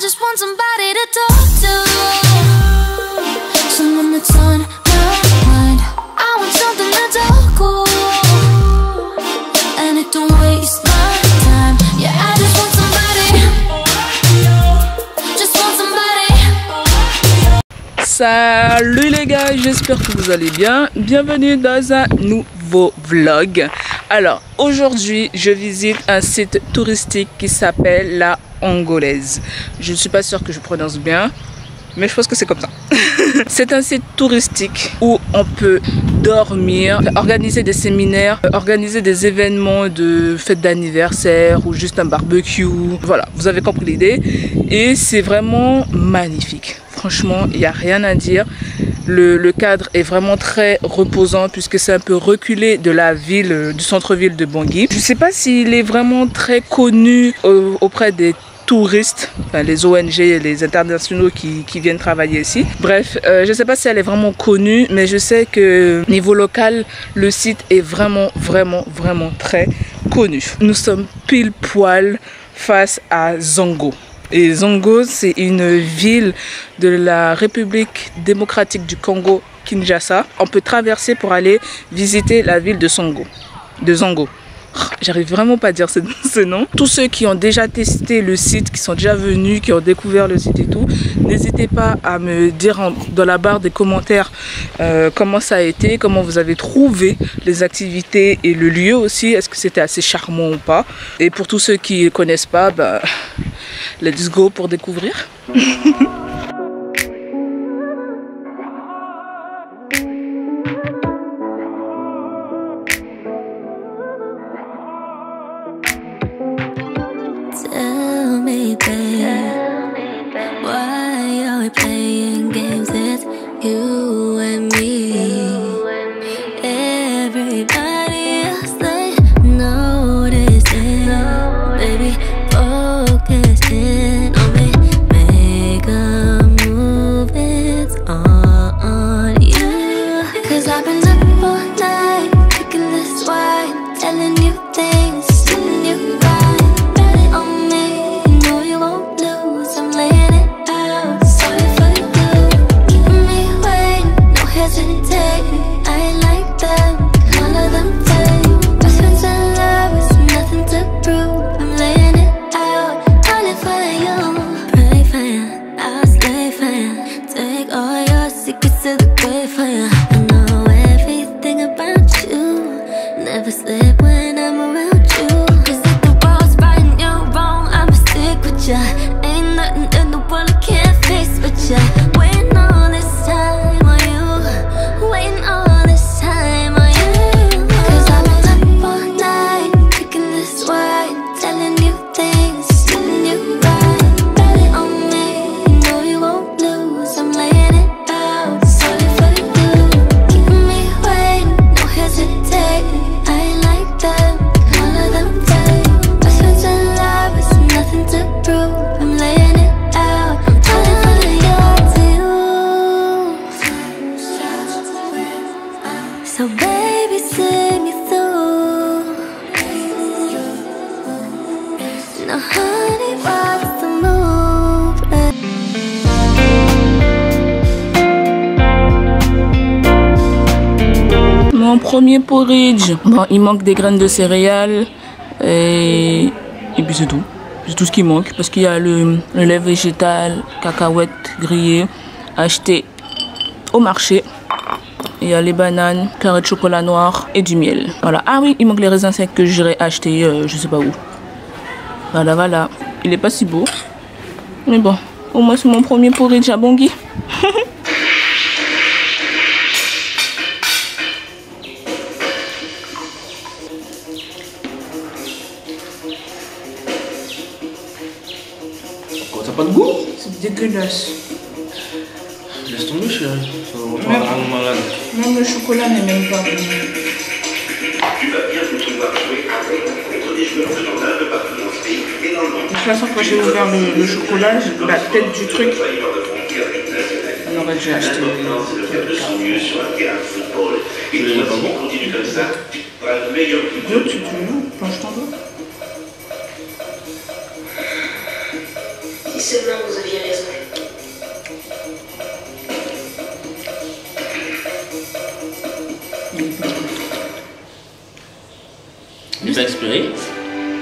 just want somebody to talk to, someone that's on my mind. I want something that's all cool, and it don't waste my time. Yeah, I just want somebody, just want somebody. Salut les gars, j'espère que vous allez bien. Bienvenue dans un nouveau vlog. Alors aujourd'hui je visite un site touristique qui s'appelle la Angolaise. Je ne suis pas sûre que je prononce bien, mais je pense que c'est comme ça. C'est un site touristique où on peut dormir, organiser des séminaires, organiser des événements de fêtes d'anniversaire ou juste un barbecue. Voilà, vous avez compris l'idée. Et c'est vraiment magnifique. Franchement, il n'y a rien à dire. Le cadre est vraiment très reposant puisque c'est un peu reculé de la ville, du centre-ville de Bangui. Je ne sais pas s'il est vraiment très connu auprès des touristes, enfin les ONG et les internationaux qui viennent travailler ici. Bref, je ne sais pas si elle est vraiment connue, mais je sais que niveau local, le site est vraiment très connu. Nous sommes pile poil face à Zongo. Et Zongo, c'est une ville de la République démocratique du Congo, Kinshasa. On peut traverser pour aller visiter la ville de Zongo. J'arrive vraiment pas à dire ce nom. Tous ceux qui ont déjà testé le site, qui sont déjà venus, qui ont découvert le site et tout, n'hésitez pas à me dire dans la barre des commentaires comment ça a été, comment vous avez trouvé les activités et le lieu aussi. Est-ce que c'était assez charmant ou pas? Et pour tous ceux qui ne connaissent pas, bah, let's go pour découvrir. Tell me, babe, why are we playing games? It's you and me. Everybody else they notice it. Baby, focus in on me. Make a move, it's on you. 'Cause I've been up all night, drinking this wine, telling you things, telling you right. So baby, see me through. Now honey, what's the move? Mon premier porridge. Bon, il manque des graines de céréales et puis c'est tout. C'est tout ce qui manque parce qu'il y a le lait végétal, cacahuètes grillées acheté au marché. Il y a les bananes, carré de chocolat noir et du miel. Voilà. Ah oui, il manque les raisins secs que j'irai acheter je sais pas où. Voilà. Il est pas si beau. Mais bon, au moins c'est mon premier porridge à Bangui. T'as pas de goût? C'est dégueulasse. Laisse tomber, chérie. Ça va rendre malade. Même le chocolat n'est même pas bon. Tu vas bien pouvoir jouer avec contre des joueurs secondaires partout dans ce pays et dans le monde. De toute façon, quand j'ai ouvert le chocolat, la tête du truc, alors j'ai acheté mieux sur un terrain de football. Et toi, si tu continues comme ça, tu seras le meilleur tu veux, quand je t'en veux. Seulement, vous aviez raison. Il va expirer.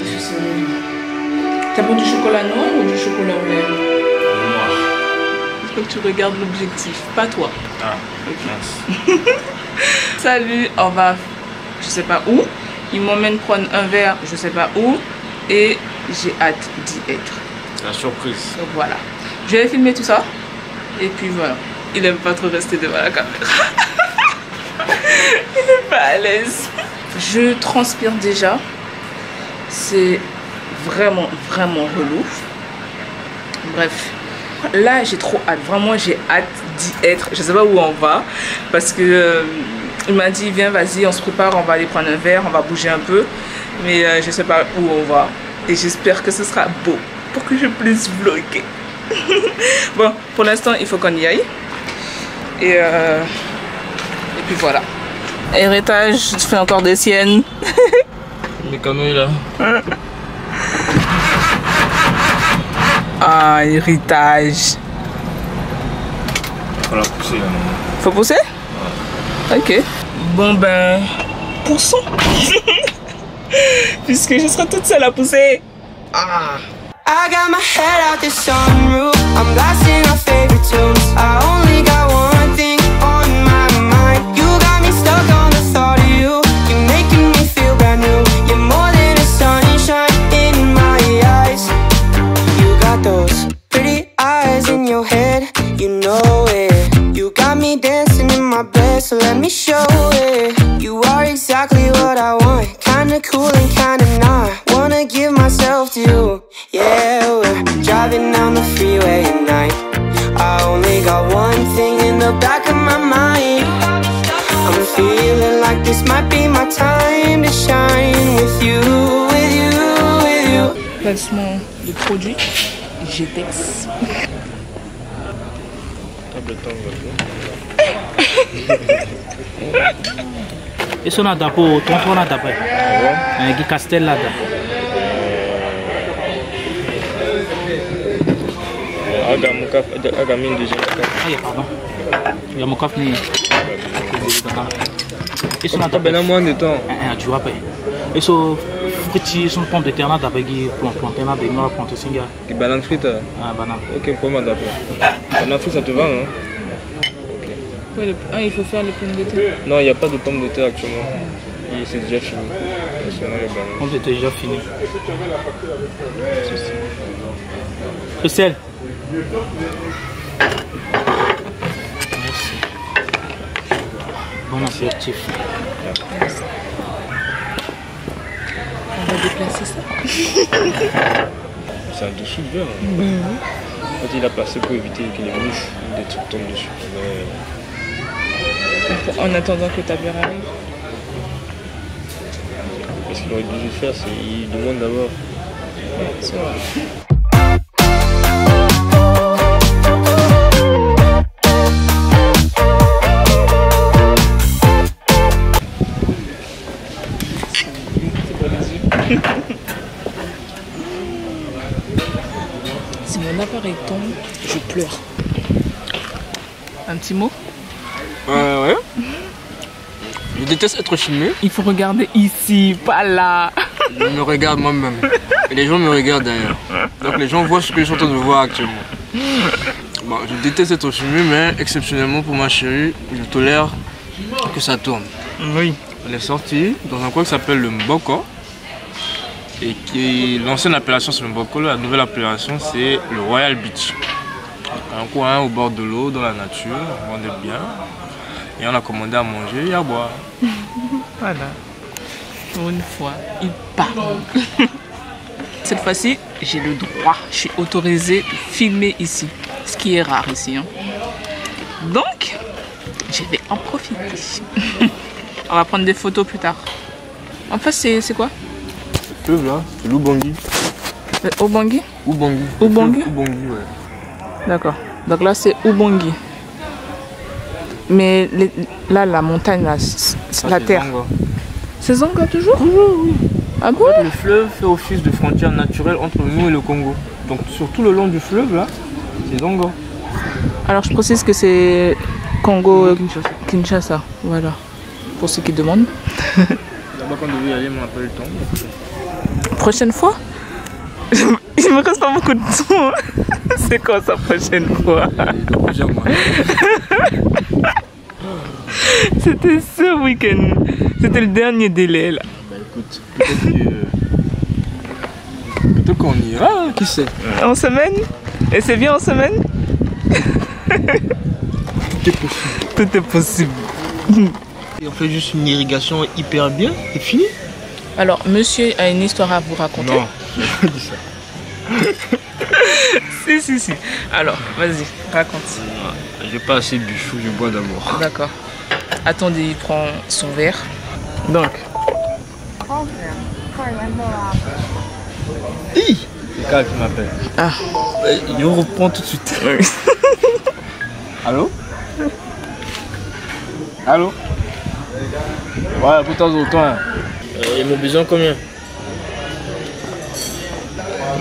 Je sais même. T'as pas du chocolat noir ou du chocolat au lait? Noir. Il faut que tu regardes l'objectif, pas toi. Ah, Ok. Salut, on va, je sais pas où. Ils m'emmènent prendre un verre, je sais pas où. Et j'ai hâte d'y être. la surprise. Donc voilà. Je vais filmer tout ça. Et puis voilà. Il aime pas trop rester devant la caméra. Il n'est pas à l'aise. Je transpire déjà. C'est vraiment, vraiment relou. Bref. Là, j'ai trop hâte. Vraiment, j'ai hâte d'y être. Je sais pas où on va. Parce que il m'a dit, viens, vas-y, on se prépare. On va aller prendre un verre. On va bouger un peu. Mais je sais pas où on va. Et j'espère que ce sera beau. Pour que je puisse vlogger. Bon, pour l'instant, il faut qu'on y aille. Et puis voilà. Héritage, tu fais encore des siennes. Les canouilles là. Ah, héritage. Faut la pousser là. Faut pousser? Ok. Bon ben, poussons. Puisque je serai toute seule à pousser. Ah. I got my head out the sunroof. I'm blasting our favorite tunes. I only got one thing on my mind. You got me stuck on the thought of you. You're making me feel brand new. You're more than a sunshine in my eyes. You got those pretty eyes in your head. You know it. You got me dancing in my bed, so let me show it. You are exactly what I want. Kinda cool and kinda not. Wanna give myself to you. Yeah, we're driving down the freeway at night. I only got one thing in the back of my mind. I'm feeling like this might be my time to shine with you, with you, with you. Placement de produit, GTEX. Isso não dá para tomar nada para. É que castelo lá dá. Aga mine de Aí, pardon. Il y a mon coffre ni. Isso não dá bem moins de temps. Tu vois pas. Isso frutti, isso pomme de terre là dá para que planter là, de nord planter singa. Qui banane frite. Ah banane. Ok, comment d'appeler. Banane frite ça te va non? Ouais, il faut faire les pommes de terre. Non, il n'y a pas de pommes de terre actuellement. C'est déjà fini. On est déjà fini. Le sel. Merci. Bon assertif. On va déplacer ça. C'est un dessous de verre. En fait, il a placé pour éviter que les mouches ou des trucs tombent dessus. En attendant que ta bière arrive. Ce qu'il aurait dû faire, c'est qu'il demande d'abord. Ouais, c'est vrai. Si mon appareil tombe, je pleure. Un petit mot? Ouais. Je déteste être filmé. Il faut regarder ici, pas là. Je me regarde moi-même. Et les gens me regardent d'ailleurs. Donc les gens voient ce que je suis en train de voir actuellement. Bon, je déteste être filmé, mais exceptionnellement pour ma chérie, je tolère que ça tourne. Oui. On est sorti dans un coin qui s'appelle le Mboko. Et qui l'ancienne appellation c'est le Mboko, la nouvelle appellation c'est le Royal Beach. Un coin au bord de l'eau, dans la nature, on est bien. Et on a commandé à manger et à boire. Voilà. Pour une fois, il parle. Cette fois-ci, j'ai le droit, je suis autorisée de filmer ici. Ce qui est rare ici. Hein. Donc, je vais en profiter. On va prendre des photos plus tard. En fait, c'est quoi? Le fleuve là, c'est l'Oubangui. Oubangui? Oubangui. Oubangui? Oubangui, ouais. D'accord. Donc là, c'est Oubangui. Mais là, la montagne, là, la terre. Zonga. C'est Zonga toujours? Oui. Ah bon? En fait, le fleuve fait office de frontière naturelle entre nous et le Congo. Donc sur tout le long du fleuve là, c'est Zongo. Alors je précise que c'est Congo Kinshasa. Voilà. Pour ceux qui demandent. Là-bas quand on devait y aller, on n'a pas eu le temps. Prochaine fois? Il me reste pas beaucoup de temps. C'est quoi sa prochaine fois? Dans plusieurs mois. C'était ce week-end. C'était le dernier délai là. Bah écoute, peut-être qu'on ira, hein, qui sait. En semaine? Et c'est bien en semaine? Tout est possible. Tout est possible. Et on fait juste une irrigation hyper bien, c'est fini. Alors, monsieur a une histoire à vous raconter? Non, je dis ça. Si. Alors, vas-y, raconte. J'ai pas assez bu, faut que je bois d'abord. D'accord. Attendez, il prend son verre. Donc. C'est Kyle qui m'appelle. Ah. Il reprend tout de suite. Oui. Allô? Allô? Ouais, pour temps en temps. Il m'a besoin combien?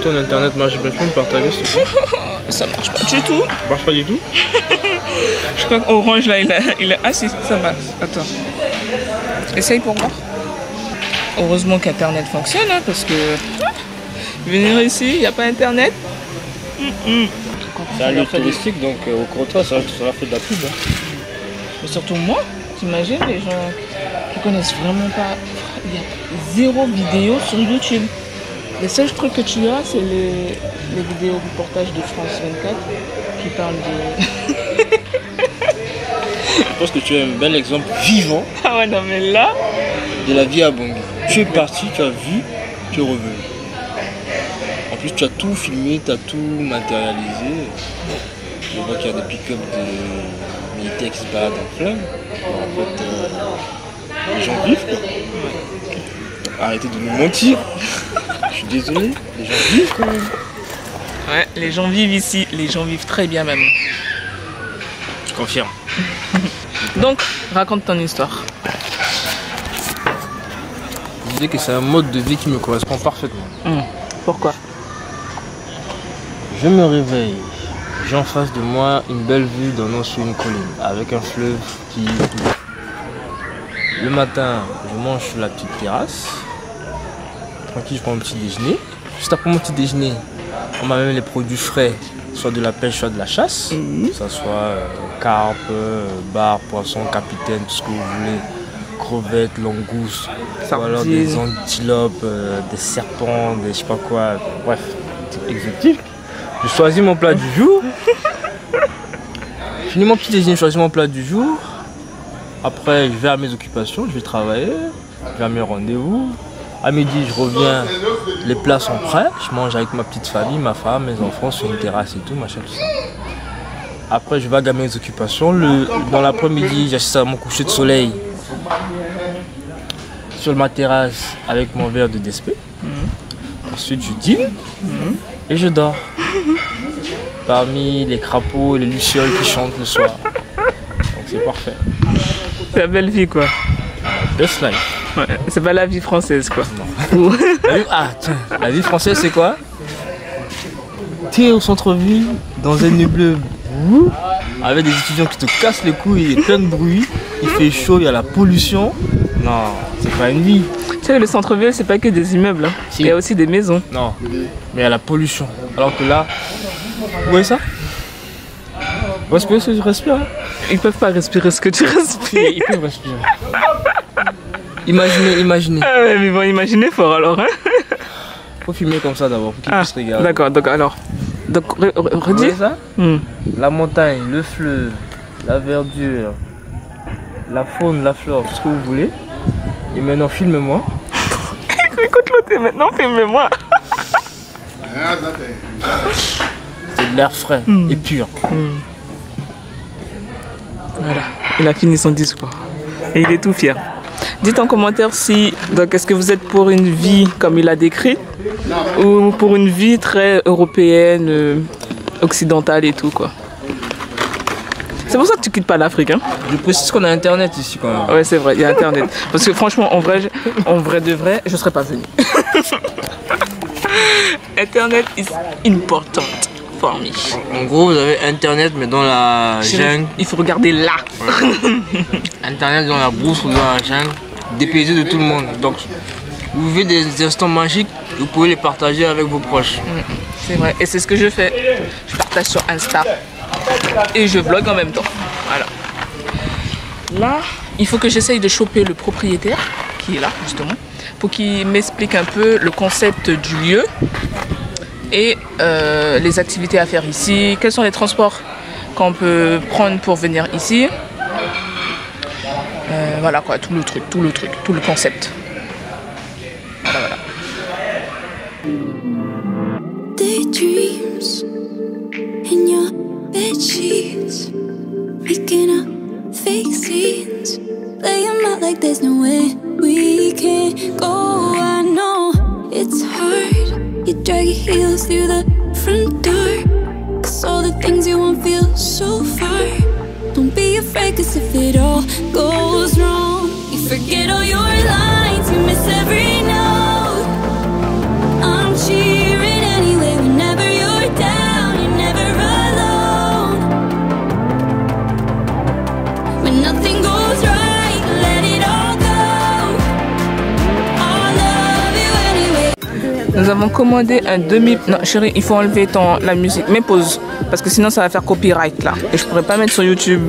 Ton internet marche bien, je peux me partager s'il te plaît? Ça marche pas du tout. Ça marche pas du tout? Je crois qu'Orange là, il a... Ah si, ça marche. Attends. Essaye pour voir. Heureusement qu'Internet fonctionne, hein, parce que... Venir ici, il n'y a pas Internet. C'est un lieu touristique, donc au contraire, ça aura fait de la pub. Hein. Mais surtout moi, t'imagines les gens qui connaissent vraiment pas... Il y a 0 vidéo sur YouTube. Les seuls trucs que tu as, c'est les vidéos reportages de France 24 qui parlent de... Je pense que tu es un bel exemple vivant Ah ouais, non mais là... de la vie à Bangui. Tu es parti, tu as vu, tu es revenu. En plus, tu as tout filmé, tu as tout matérialisé. Je vois qu'il y a des pick-up de militaires qui se baladent en flamme. En fait, les gens vivent quoi. Arrêtez de nous mentir. Je suis désolé, les gens vivent quand même. Ouais, les gens vivent ici, les gens vivent très bien même. Je confirme. Donc, raconte ton histoire. Je disais que c'est un mode de vie qui me correspond parfaitement. Pourquoi? Je me réveille, j'ai en face de moi une belle vue donnant sur une colline avec un fleuve qui... Le matin, je mange sur la petite terrasse. Tranquille, je prends mon petit déjeuner. Juste après mon petit déjeuner, on m'a même les produits frais, soit de la pêche, soit de la chasse. Que ce soit carpe, bar, poisson, capitaine, tout ce que vous voulez. Crevettes, langoustes, ou alors des antilopes, des serpents, des je sais pas quoi. Bref, c'est exotique. Je choisis mon plat du jour. Je finis mon petit déjeuner, je choisis mon plat du jour. Après, je vais à mes occupations, je vais travailler, je vais à mes rendez-vous. À midi, je reviens, les plats sont prêts. Je mange avec ma petite famille, ma femme, mes enfants sur une terrasse et tout, machin, tout ça. Après, je vais à mes occupations. Dans l'après-midi, j'assiste à mon coucher de soleil sur ma terrasse avec mon verre de DSP. Ensuite, je dîne et je dors. Parmi les crapauds et les lucioles qui chantent le soir. Donc c'est parfait. C'est la belle vie quoi. Best life. Ouais, c'est pas la vie française quoi. Non. Tiens, la vie française c'est quoi? T'es au centre-ville, dans un immeuble avec des étudiants qui te cassent les couilles, il y a plein de bruit, il fait chaud, il y a la pollution. Non, c'est pas une vie. Tu sais, le centre-ville c'est pas que des immeubles, hein. Si. Il y a aussi des maisons. Non, mais il y a la pollution. Alors que là, vous voyez ça? Respirez ce que je respire. Hein? Ils peuvent pas respirer ce que tu respires. Ils peuvent respirer. Imaginez. Ah ouais, mais ils vont imaginer fort alors. Hein. Faut filmer comme ça d'abord pour qu'ils puissent regarder. D'accord, donc alors. Donc redis. Vous voyez ça? La montagne, le fleuve, la verdure, la faune, la flore, tout ce que vous voulez. Et maintenant, filmez-moi. Écoute l'autre, maintenant filmez-moi. C'est de l'air frais et pur. Voilà, il a fini son discours. Et il est tout fier. Dites en commentaire si, donc est-ce que vous êtes pour une vie comme il a décrit ou pour une vie très européenne, occidentale et tout quoi. C'est pour ça que tu quittes pas l'Afrique hein. Je précise qu'on a internet ici quand même. Ouais c'est vrai, il y a internet. Parce que franchement en vrai de vrai, je serais pas venu. Internet is important for me. En gros, vous avez Internet, mais dans la jungle. Il faut regarder là. Ouais. Internet dans la brousse ou dans la jungle, dépaysé de tout le monde. Donc, vous vivez des instants magiques, vous pouvez les partager avec vos proches. C'est vrai, et c'est ce que je fais. Je partage sur Insta et je vlog en même temps. Voilà. Là, il faut que j'essaye de choper le propriétaire qui est là justement pour qu'il m'explique un peu le concept du lieu et les activités à faire ici, quels sont les transports qu'on peut prendre pour venir ici. Voilà quoi, tout le concept. Voilà. Daydreams in your bed sheets, making up fake scenes, play 'em out like there's no way we can go. I know it's hard, you drag your heels through the front door, 'cause all the things you want feel so far. Don't be afraid, 'cause if it all goes wrong, you forget all your lines, you miss every note. I'm cheering anyway whenever you're down, you're never alone. When nothing goes right, let it all go. I'll love you anyway. Nous avons commandé un demi... Non chérie, il faut enlever la musique. Mais pause, parce que sinon ça va faire copyright là. Et je pourrais pas mettre sur YouTube.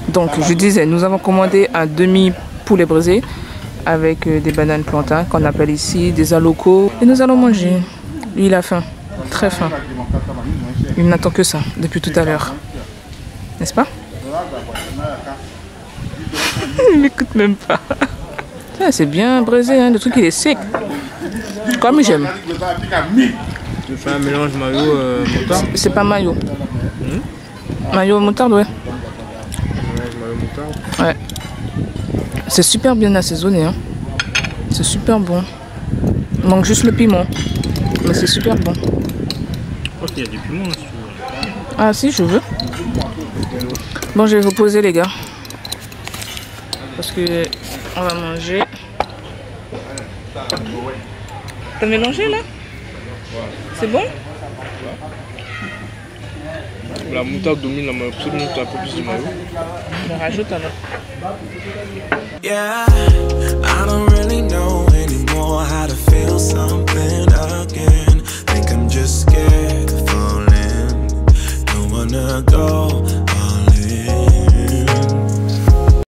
Donc je disais, nous avons commandé un demi poulet brisé avec des bananes plantains qu'on appelle ici des alocos. Et nous allons manger. Lui il a faim, très faim. Il n'attend que ça depuis tout à l'heure. N'est-ce pas? Il m'écoute même pas. C'est bien braisé, hein. Le truc il est sec. Comme j'aime. Je fais un mélange mayo-moutarde. C'est pas mayo. Mayo-moutarde, ouais. Ouais. C'est super bien assaisonné, hein. C'est super bon. Il manque juste le piment. Mais c'est super bon. Je crois qu'il y a du piment là si tu veux. Ah si, je veux. Bon, je vais vous poser les gars. Parce que on va manger. T'as mélangé là? C'est bon? La moutarde domine la mayo, absolument un peu plus de mayo. On rajoute alors. Yeah, I don't really know anymore how to feel something again. Think I'm just scared of falling. Don't wanna go